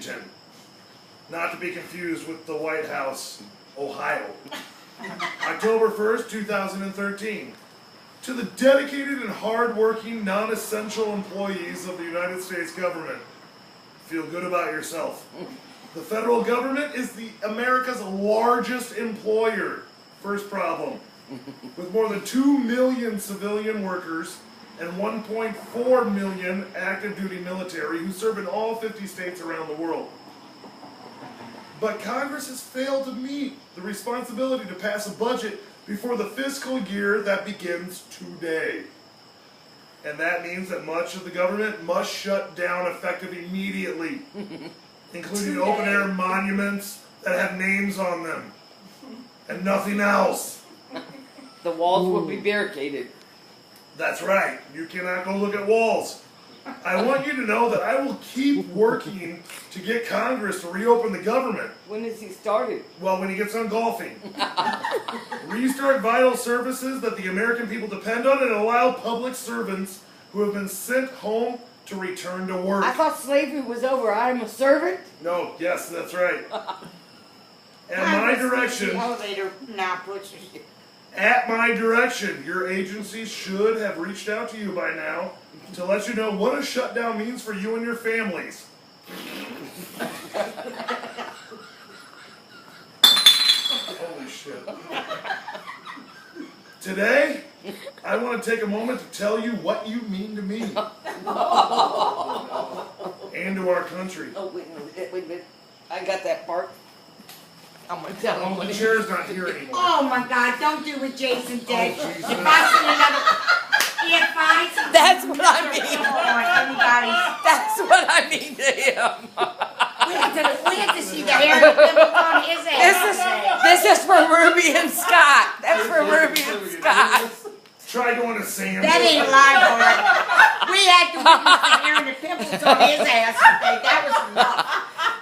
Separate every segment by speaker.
Speaker 1: Washington, not to be confused with the White House, Ohio. October 1st, 2013. To the dedicated and hard-working, non-essential employees of the United States government, feel good about yourself. The federal government is America's largest employer. First problem. With more than 2 million civilian workers and 1.4 million active duty military who serve in all 50 states around the world. But Congress has failed to meet the responsibility to pass a budget before the fiscal year that begins today. And that means that much of the government must shut down effective immediately, including open-air monuments that have names on them, and nothing else.
Speaker 2: The walls will be barricaded.
Speaker 1: That's right. You cannot go look at walls. I want you to know that I will keep working to get Congress to reopen the government.
Speaker 2: When has he started?
Speaker 1: Well, when he gets on golfing. Restart vital services that the American people depend on and allow public servants who have been sent home to return to work.
Speaker 2: I thought slavery was over. I'm a servant.
Speaker 1: No, yes, that's right. At my direction,
Speaker 3: Elevator now pushes you.
Speaker 1: at my direction, your agency should have reached out to you by now to let you know what a shutdown means for you and your families. Holy shit. Today, I want to take a moment to tell you what you mean to me. And to our country.
Speaker 2: Oh, wait a minute. I got that part. I'm going to tell him
Speaker 1: The chair's not here anymore.
Speaker 3: Oh my God, don't do what Jason did.
Speaker 1: Oh, Jesus.
Speaker 3: If I see another, if I see
Speaker 2: That's what I mean.
Speaker 3: anybody,
Speaker 2: That's what I mean to him.
Speaker 3: we have to see the hair pimple on his ass.
Speaker 2: This is for Ruby and Scott. That's for Ruby and Scott.
Speaker 1: Try going to Sam's.
Speaker 3: That ain't live, we had to witness the hair and the pimples on his ass today. That was enough.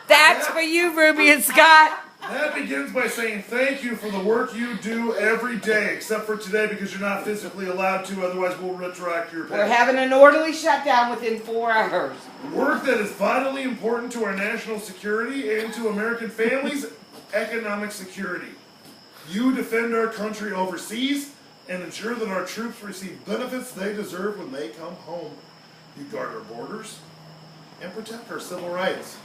Speaker 2: That's for you, Ruby and Scott.
Speaker 1: That begins by saying thank you for the work you do every day, except for today because you're not physically allowed to, otherwise we'll retract your pay.
Speaker 2: We're having an orderly shutdown within 4 hours.
Speaker 1: Work that is vitally important to our national security and to American families' economic security. You defend our country overseas and ensure that our troops receive benefits they deserve when they come home. You guard our borders and protect our civil rights.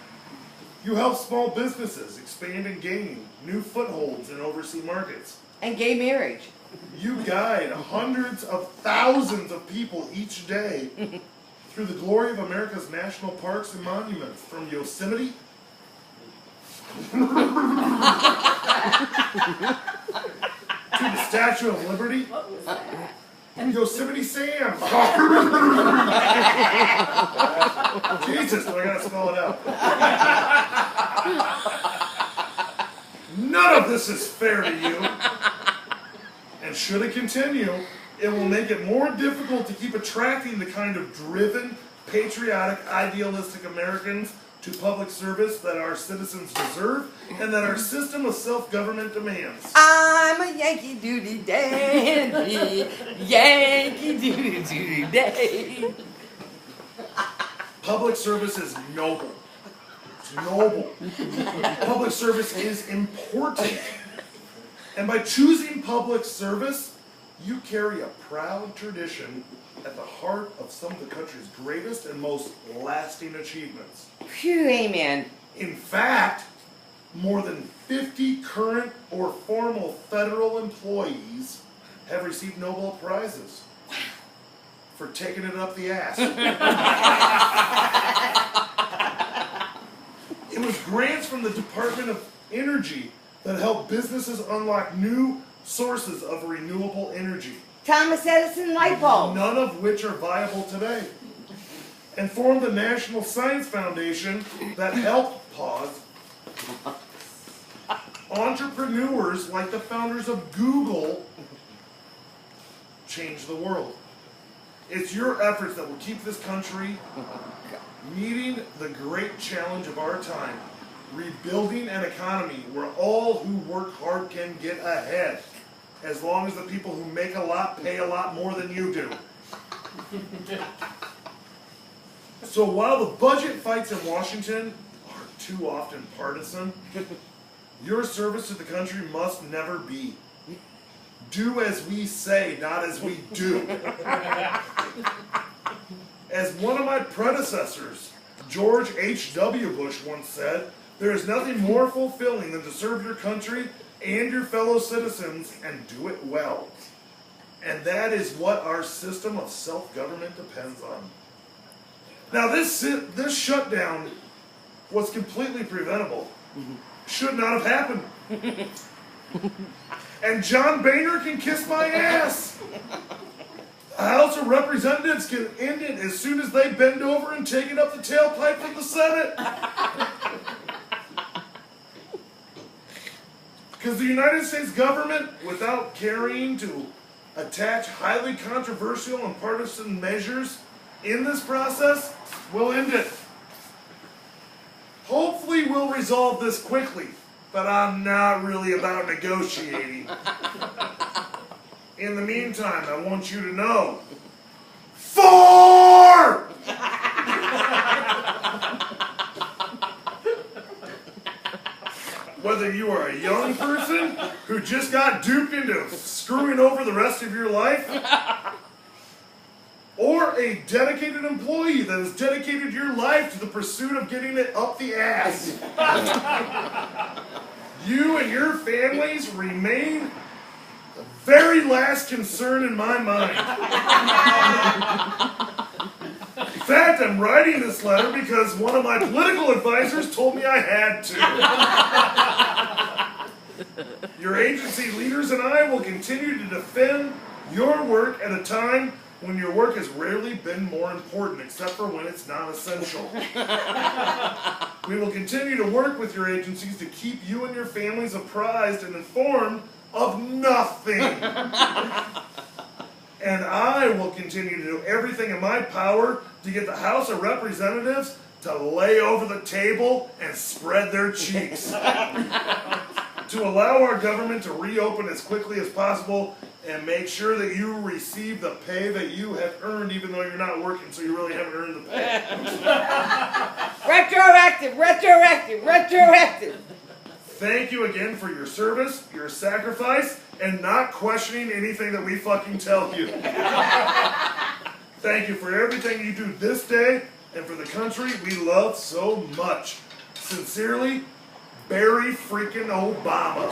Speaker 1: You help small businesses expand and gain new footholds in overseas markets.
Speaker 2: And gay marriage.
Speaker 1: You guide hundreds of thousands of people each day through the glory of America's national parks and monuments, from Yosemite to the Statue of Liberty.
Speaker 3: What was that?
Speaker 1: Yosemite Sam. Jesus, do I gotta spell it out? None of this is fair to you. And should it continue, it will make it more difficult to keep attracting the kind of driven, patriotic, idealistic Americans to public service that our citizens deserve and that our system of self-government demands.
Speaker 2: I'm a Yankee Doodle Dandy. Yankee Doodle Doodle Day.
Speaker 1: Public service is noble. It's noble. Public service is important. And by choosing public service, you carry a proud tradition at the heart of some of the country's greatest and most lasting achievements.
Speaker 2: Phew, amen.
Speaker 1: In fact, more than 50 current or formal federal employees have received Nobel Prizes for taking it up the ass. It was grants from the Department of Energy that helped businesses unlock new sources of renewable energy,
Speaker 2: Thomas Edison light bulb.
Speaker 1: none of which are viable today, and formed the National Science Foundation that helped pause entrepreneurs like the founders of Google change the world. It's your efforts that will keep this country meeting the great challenge of our time, rebuilding an economy where all who work hard can get ahead, as long as the people who make a lot pay a lot more than you do. So while the budget fights in Washington are too often partisan, your service to the country must never be. Do as we say, not as we do. As one of my predecessors, George H.W. Bush, once said, there is nothing more fulfilling than to serve your country and your fellow citizens and do it well. And that is what our system of self-government depends on. Now this shutdown was completely preventable. Should not have happened. And John Boehner can kiss my ass. The House of Representatives can end it as soon as they bend over and take it up the tailpipe from the Senate. Because the United States government, without caring to attach highly controversial and partisan measures in this process, will end it. Hopefully we'll resolve this quickly, but I'm not really about negotiating. In the meantime, I want you to know, 4! Whether you are a young person who just got duped into screwing over the rest of your life, or a dedicated employee that has dedicated your life to the pursuit of getting it up the ass, you and your families remain the very last concern in my mind. In fact, I'm writing this letter because one of my political advisors told me I had to. Your agency leaders and I will continue to defend your work at a time when your work has rarely been more important, except for when it's not essential. We will continue to work with your agencies to keep you and your families apprised and informed of nothing. And I will continue to do everything in my power to get the House of Representatives to lay over the table and spread their cheeks. To allow our government to reopen as quickly as possible and make sure that you receive the pay that you have earned, even though you're not working, so you really haven't earned the pay.
Speaker 2: Retroactive, retroactive, retroactive.
Speaker 1: Thank you again for your service, your sacrifice, and not questioning anything that we fucking tell you. Thank you for everything you do this day and for the country we love so much. Sincerely, Barry freaking Obama.